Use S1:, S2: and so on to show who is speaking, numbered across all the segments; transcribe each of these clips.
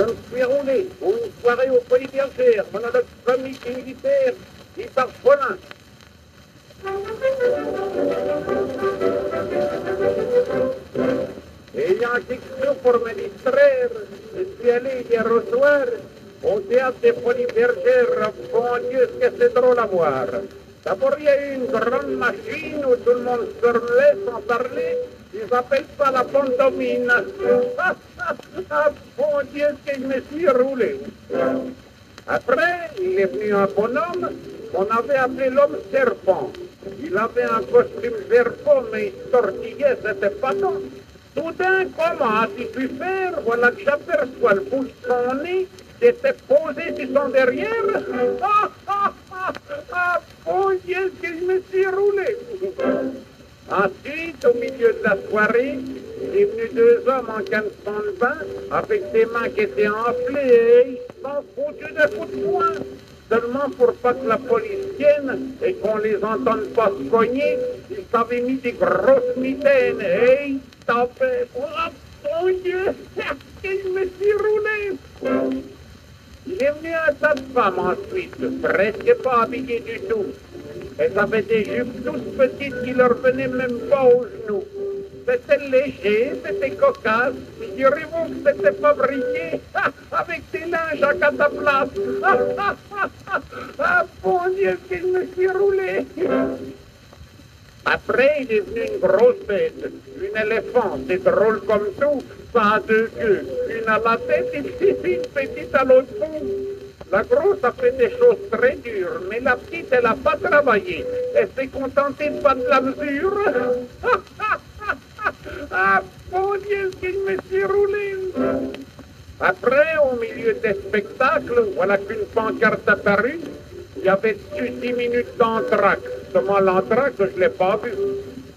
S1: Je me suis roulé pour une soirée au Polybergère, pendant le comité militaire, qui par Folin. Ayant quelque pour me distraire, je suis allé hier au soir au théâtre des Folies Bergères. Bon Dieu, ce que c'est drôle à voir. D'abord, il y a eu une grande machine où tout le monde se relève sans parler. Ils appellent ça la pantomime. Ah, bon Dieu, ce que je me suis roulé. Après, il est venu un bonhomme qu'on avait appelé l'homme serpent. Il avait un costume serpent, mais il tortillait, c'était pas bon. Soudain, comment a-t-il pu faire? Voilà que j'aperçois le bout de son nez qui était posé sur son derrière. Bon Dieu, que je me suis roulé. Ensuite, au milieu de la soirée, il est venu deux hommes en canne de bain avec des mains qui étaient enflées et ils sont foutus de coups de poing. Seulement pour pas que la police vienne et qu'on les entende pas se cogner, ils s'avaient mis des grosses mitaines et ils tapaient. Oh mon Dieu, que je me suis roulé. Il est venu un tas de femmes ensuite, presque pas habillées du tout. Elles avaient des jupes toutes petites qui leur venaient même pas aux genoux. C'était léger, c'était cocasse. Figurez-vous que c'était fabriqué avec des linges à cataplasme. Bon Dieu, que je me suis roulé. Après, il est venu une grosse bête, une éléphant, c'est drôle comme tout, ça a deux queues, une à la tête et une petite à l'autre bout. La grosse a fait des choses très dures, mais la petite, elle n'a pas travaillé. Elle s'est contentée de pas de la mesure. Bon Dieu, que je me suis roulé. Après, au milieu des spectacles, voilà qu'une pancarte apparue. Il y avait dessus 10 minutes d'entracte. Seulement l'entracte, je ne l'ai pas vu.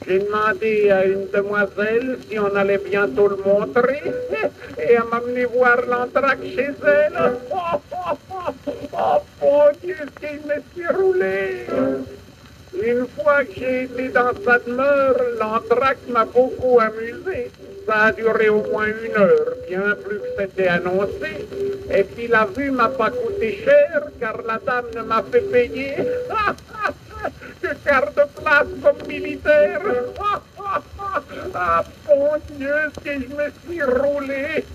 S1: J'ai demandé à une demoiselle si on allait bientôt le montrer et elle m'a amené voir l'entracte chez elle. Oh, mon Dieu, que je me suis roulé. Une fois que j'ai été dans sa demeure, l'entracte m'a beaucoup amusé. Ça a duré au moins 1 heure, bien plus que c'était annoncé. Et puis la vue m'a pas coûté cher, car la dame ne m'a fait payer que quart de place comme militaire. Bon Dieu, que je me suis roulé.